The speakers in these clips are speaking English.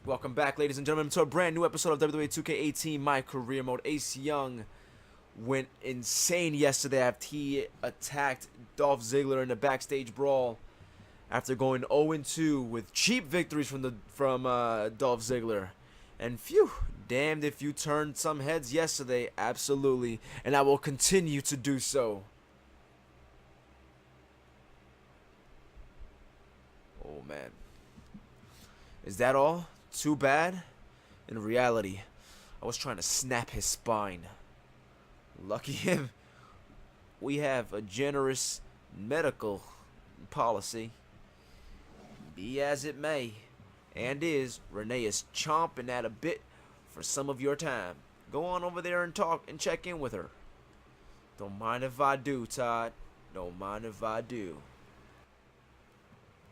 Welcome back, ladies and gentlemen, to a brand new episode of WWE 2K18 My Career Mode. Ace Young went insane yesterday after he attacked Dolph Ziggler in the backstage brawl after going 0-2 with cheap victories from Dolph Ziggler. And phew, damned if you turned some heads yesterday, absolutely, and I will continue to do so. Oh man. Is that all? Too bad? In reality, I was trying to snap his spine. Lucky him. We have a generous medical policy. Be as it may, and is, Renee is chomping at a bit for some of your time. Go on over there and talk and check in with her. Don't mind if I do, Todd. Don't mind if I do.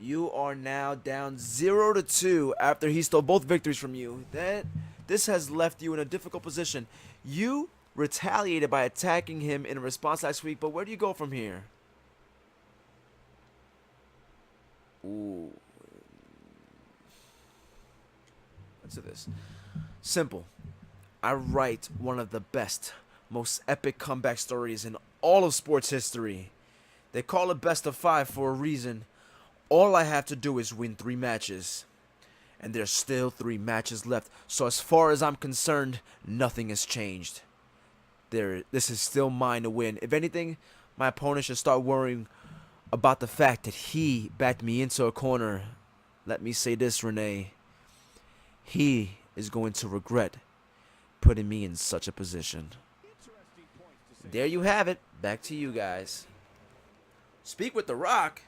You are now down 0-2 after he stole both victories from you. This has left you in a difficult position. You retaliated by attacking him in response last week, but where do you go from here? Ooh. Answer this. Simple. I write one of the best, most epic comeback stories in all of sports history. They call it best of 5 for a reason. All I have to do is win 3 matches. And there's still 3 matches left. So as far as I'm concerned, nothing has changed. This is still mine to win. If anything, my opponent should start worrying about the fact that he backed me into a corner. Let me say this, Renee. He is going to regret putting me in such a position. There you have it. Back to you guys. Speak with The Rock.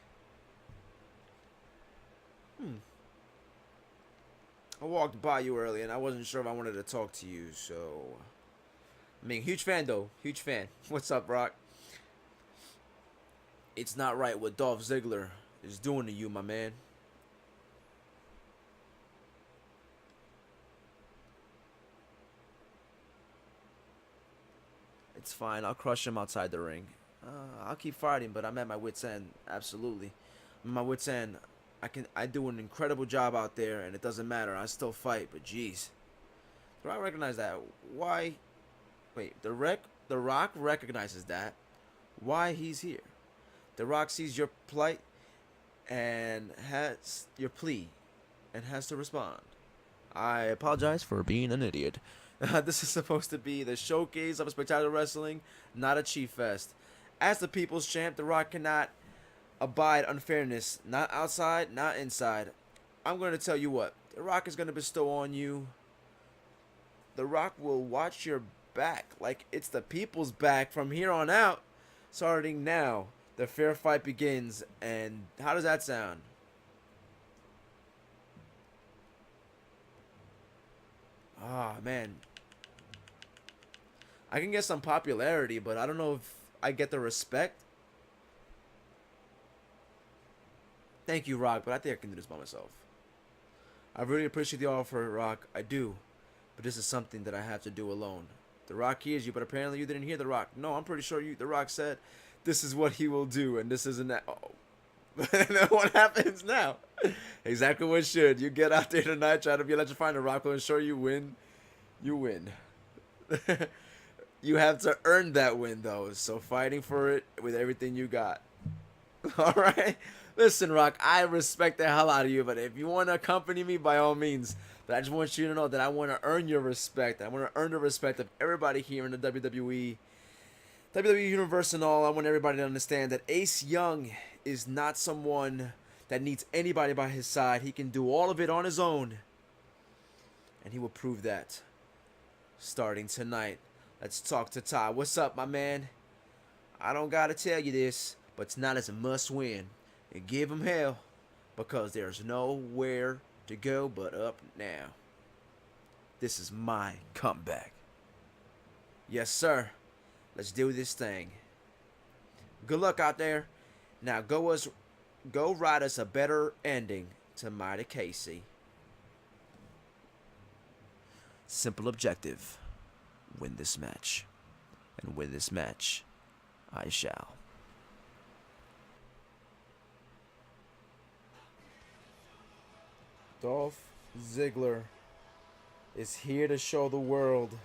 I walked by you earlier and I wasn't sure if I wanted to talk to you, so... I mean, huge fan though. Huge fan. What's up, Rock? It's not right what Dolph Ziggler is doing to you, my man. It's fine. I'll crush him outside the ring. I'll keep fighting, but I'm at my wit's end. Absolutely. I'm at my wit's end. I do an incredible job out there, and it doesn't matter. I still fight, but jeez. Do I recognize that? Why? Wait, The Rock recognizes that. Why he's here? The Rock sees your plight and has your plea and has to respond. I apologize for being an idiot. This is supposed to be the showcase of spectacular wrestling, not a cheap fest. As the people's champ, The Rock cannot abide unfairness, not outside, not inside. I'm going to tell you what, The Rock is going to bestow on you. The Rock will watch your back like it's the people's back from here on out. Starting now, the fair fight begins. And how does that sound? Ah, man. I can get some popularity, but I don't know if I get the respect. Thank you, Rock, but I think I can do this by myself. I really appreciate the offer, Rock. I do. But this is something that I have to do alone. The Rock hears you, but apparently you didn't hear The Rock. No, I'm pretty sure The Rock said this is what he will do, and this isn't that. Oh. And then what happens now? Exactly what should. You get out there tonight, try to be electrifying. The Rock will ensure you win. You win. You have to earn that win, though. So fighting for it with everything you got. All right? Listen, Rock, I respect the hell out of you, but if you want to accompany me, by all means. But I just want you to know that I want to earn your respect. I want to earn the respect of everybody here in the WWE Universe and all. I want everybody to understand that Ace Young is not someone that needs anybody by his side. He can do all of it on his own. And he will prove that starting tonight. Let's talk to Todd. What's up, my man? I don't got to tell you this, but tonight is a must-win. And give him hell, because there's nowhere to go but up now. This is my comeback. Yes, sir. Let's do this thing. Good luck out there. Now go write us a better ending to Mighty Casey. Simple objective. Win this match. And win this match, I shall. Dolph Ziggler is here to show the world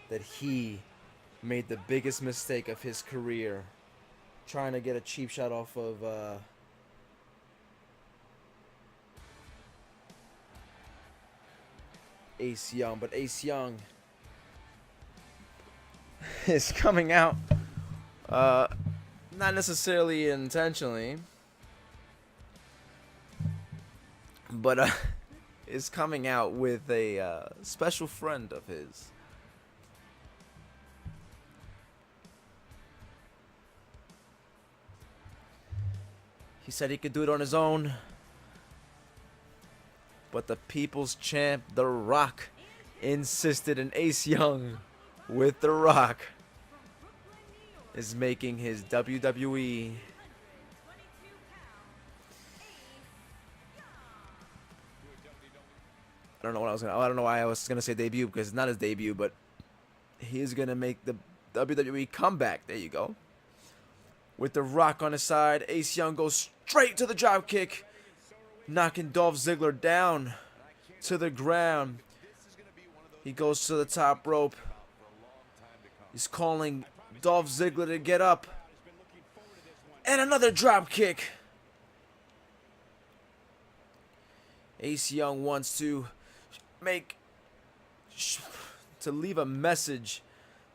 that he made the biggest mistake of his career, trying to get a cheap shot off of Ace Young. But Ace Young is coming out, not necessarily intentionally, but is coming out with a special friend of his. He said he could do it on his own, but the people's champ, The Rock, insisted, and Ace Young with The Rock is making his WWE I don't know why I was gonna say debut, because it's not his debut, but he's gonna make the WWE comeback. There you go. With The Rock on his side, Ace Young goes straight to the drop kick, knocking Dolph Ziggler down to the ground. He goes to the top rope. He's calling Dolph Ziggler to get up. And another drop kick. Ace Young wants to leave a message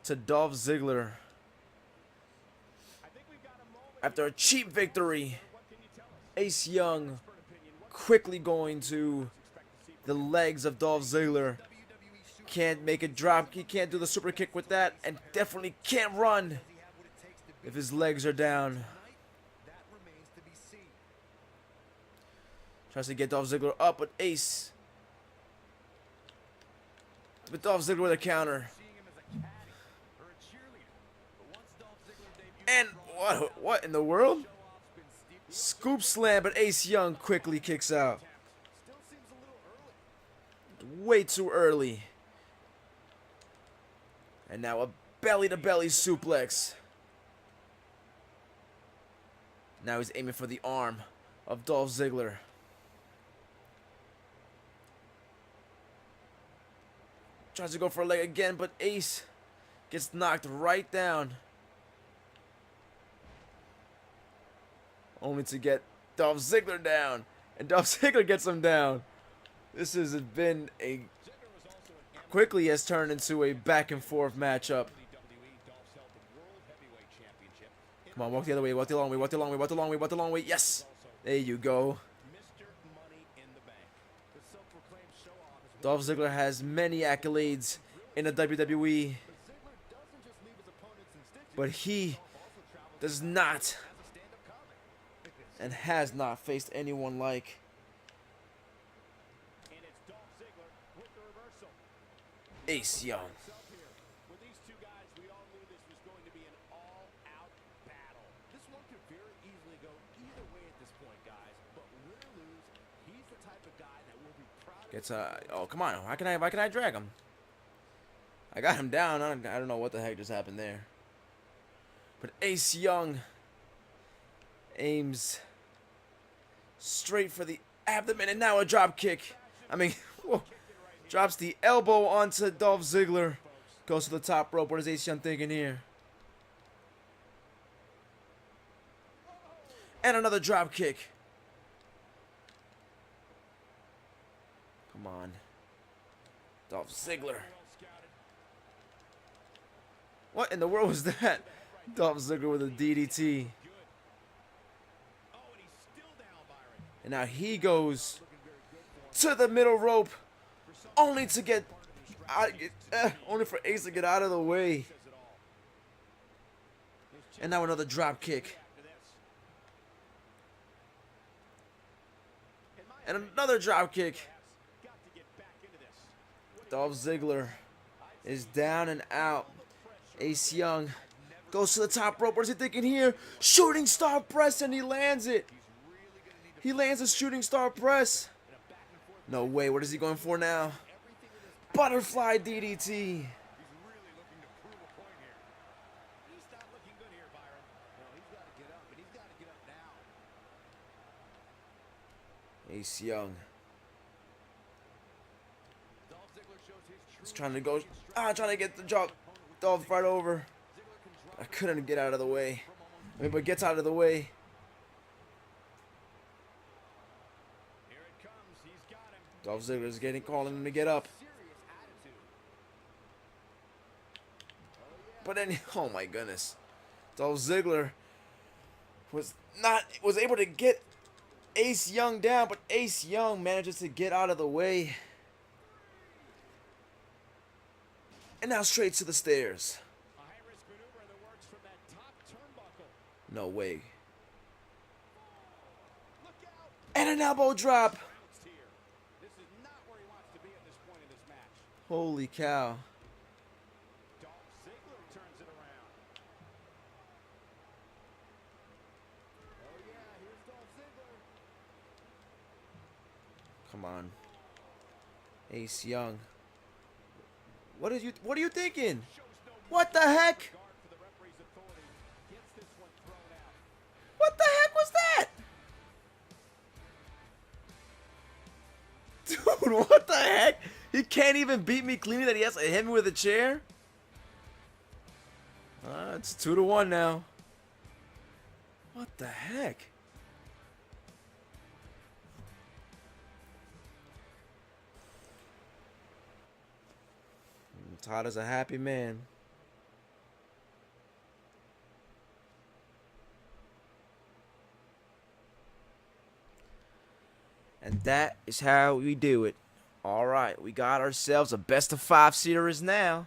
to Dolph Ziggler. After a cheap victory, Ace Young quickly going to the legs of Dolph Ziggler. Can't make a drop. He can't do the super kick with that, and definitely can't run if his legs are down. Tries to get Dolph Ziggler up, but Ace. But Dolph Ziggler with a counter. And what in the world? Scoop slam, but Ace Young quickly kicks out. Way too early. And now a belly-to-belly suplex. Now he's aiming for the arm of Dolph Ziggler. Tries to go for a leg again, but Ace gets knocked right down. Only to get Dolph Ziggler down. And Dolph Ziggler gets him down. This has been a... quickly has turned into a back and forth matchup. Come on, walk the other way, walk the long way, walk the long way, walk the long way, walk the long way. Yes! There you go. Dolph Ziggler has many accolades in the WWE. But he does not and has not faced anyone like Ace Young. With these two guys, we all knew this was going to be an all-out battle. This one could very easily go either way at this point, guys. But win or lose, he's the type of guy that will be proud. Oh, come on! Why can I drag him? I got him down. I don't know what the heck just happened there. But Ace Young aims straight for the abdomen, and now a drop kick. I mean, whoa. Drops the elbow onto Dolph Ziggler. Goes to the top rope. What is Ace Young thinking here? And another drop kick. Come on. Dolph Ziggler. What in the world was that? Dolph Ziggler with a DDT. And now he goes to the middle rope. Only to get, only for Ace to get out of the way. And now another drop kick. And another drop kick. Dolph Ziggler is down and out. Ace Young goes to the top rope. What is he thinking here? Shooting star press, and he lands it. He lands a shooting star press. No way. What is he going for now? Butterfly DDT. Ace Young. Dolph Ziggler shows his He's true trying to go. strength Trying to get the and drop. opponent with Dolph right dignity. over. Ziggler can drop I a couldn't get out of the way. from almost I mean, but gets out of the way. Here it comes. He's got him. Dolph Ziggler's getting calling him to Showing get some up. serious attitude. Oh yeah. But then, oh my goodness, Dolph Ziggler was able to get Ace Young down, but Ace Young manages to get out of the way. And now straight to the stairs. A high-risk maneuver in the works from that top turnbuckle. No way. Look out. And an elbow drop. Bounced here. This is not where he wants to be at this point in this match. Holy cow. Dolph Ziggler turns it around. Oh yeah, here's Dolph Ziggler. Come on. Ace Young. What are you thinking? Shows no What the heck? regard for the referee's authority. Gets this one thrown out. What the heck was that? Dude, what the heck? He can't even beat me cleanly that he has to hit me with a chair? It's 2-1 now. What the heck? Todd is a happy man. And that is how we do it. Alright, we got ourselves a best of 5 series now.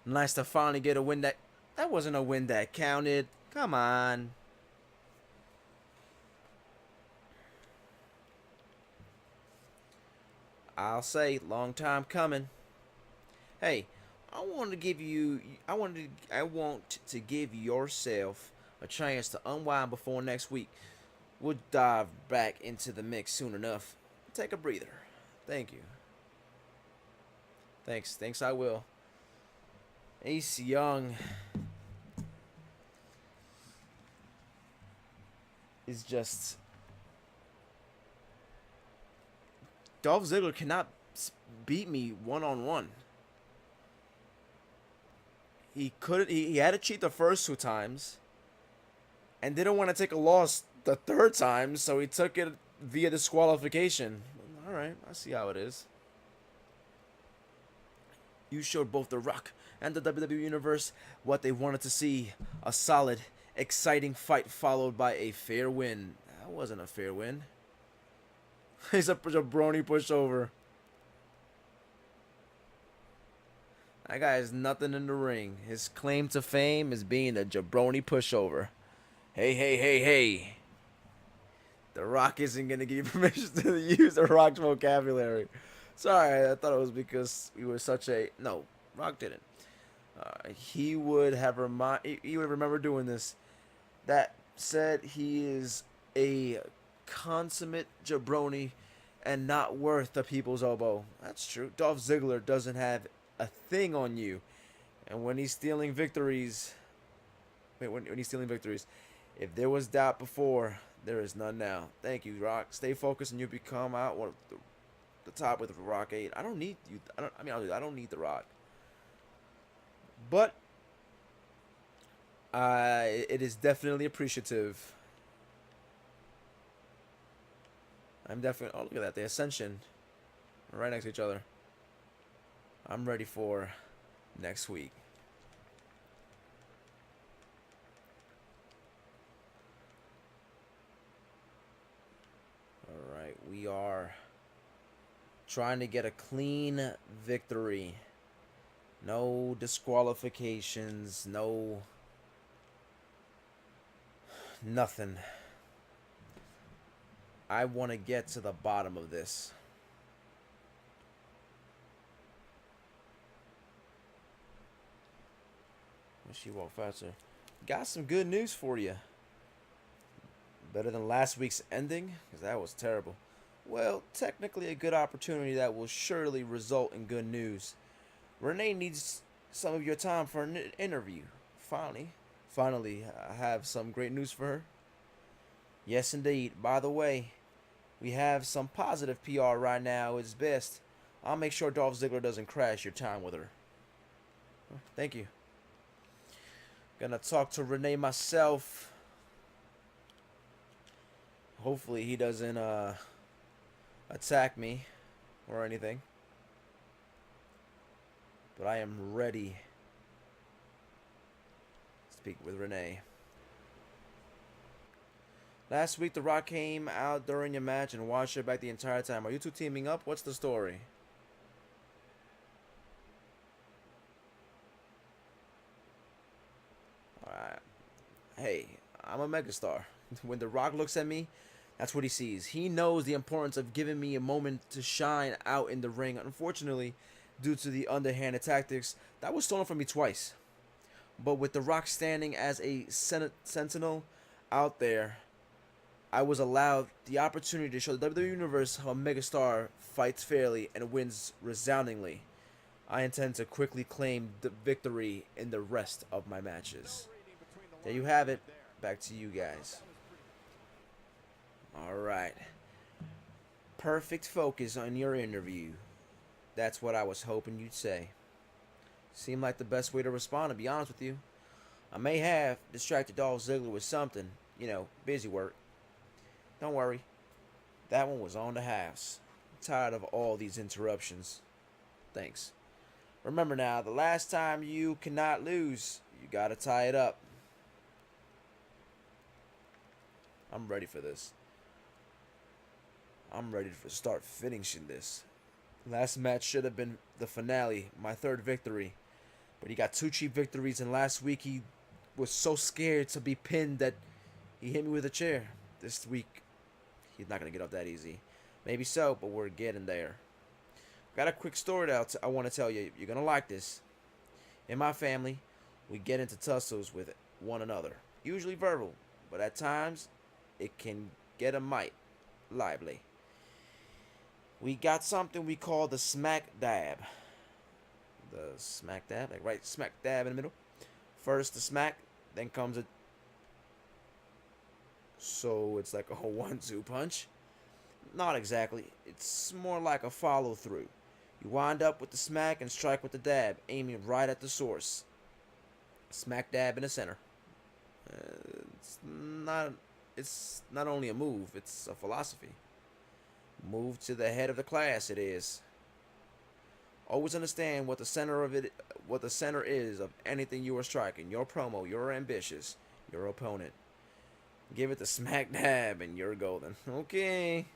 Nice to finally get a win that... That wasn't a win that counted. Come on. I'll say, long time coming. Hey, I want to give yourself a chance to unwind before next week. We'll dive back into the mix soon enough. Take a breather. Thank you. Thanks I will. Ace Young is just... Dolph Ziggler cannot beat me one-on-one. He couldn't. He had to cheat the first 2 times, and didn't want to take a loss the 3rd time, so he took it via disqualification. All right, I see how it is. You showed both The Rock and the WWE Universe what they wanted to see: a solid, exciting fight followed by a fair win. That wasn't a fair win. He's a jabroni pushover. That guy has nothing in the ring. His claim to fame is being a jabroni pushover. Hey. The Rock isn't going to give you permission to use The Rock's vocabulary. Sorry, I thought it was because we were such a... No, Rock didn't. He would have remembered doing this. That said, he is a consummate jabroni and not worth the people's elbow. That's true. Dolph Ziggler doesn't have a thing on you, and when he's stealing victories, when he's stealing victories, if there was doubt before, there is none now. Thank you, Rock. Stay focused, and you become out one of the top with Rock 8. I don't need you. I don't need the Rock, but it is definitely appreciative. I'm definitely... Oh, look at that. The Ascension. Right next to each other. I'm ready for next week. Alright, we are trying to get a clean victory. No disqualifications, no... nothing. I want to get to the bottom of this. Wish you walked faster. Got some good news for you. Better than last week's ending, because that was terrible. Well, technically a good opportunity that will surely result in good news. Renee needs some of your time for an interview. Finally, I have some great news for her. Yes, indeed. By the way, we have some positive PR right now. It's best. I'll make sure Dolph Ziggler doesn't crash your time with her. Thank you. Gonna talk to Renee myself. Hopefully he doesn't attack me or anything. But I am ready to speak with Renee. Last week, The Rock came out during your match and watched your back the entire time. Are you two teaming up? What's the story? Alright. Hey, I'm a megastar. When The Rock looks at me, that's what he sees. He knows the importance of giving me a moment to shine out in the ring. Unfortunately, due to the underhanded tactics, that was stolen from me twice. But with The Rock standing as a sentinel out there, I was allowed the opportunity to show the WWE Universe how a megastar fights fairly and wins resoundingly. I intend to quickly claim the victory in the rest of my matches. There you have it. Back to you guys. Alright. Perfect focus on your interview. That's what I was hoping you'd say. Seemed like the best way to respond, to be honest with you. I may have distracted Dolph Ziggler with something, busy work. Don't worry. That one was on the house. I'm tired of all these interruptions. Thanks. Remember now, the last time you cannot lose, you gotta tie it up. I'm ready for this. I'm ready to start finishing this. Last match should have been the finale, my third victory. But he got 2 cheap victories, and last week he was so scared to be pinned that he hit me with a chair. This week, he's not going to get up that easy. Maybe so, but we're getting there. Got a quick story that I want to tell you. You're going to like this. In my family, we get into tussles with one another. Usually verbal, but at times, it can get a mite lively. We got something we call the smack dab. The smack dab, like right smack dab in the middle. First the smack, then comes a... So it's like a 1-2 punch? Not exactly. It's more like a follow through. You wind up with the smack and strike with the dab, aiming right at the source. Smack dab in the center. It's not only a move, it's a philosophy. Move to the head of the class, it is. Always understand what the center is of anything you are striking. Your promo, your ambitious, your opponent. Give it the smack dab and you're golden. Okay.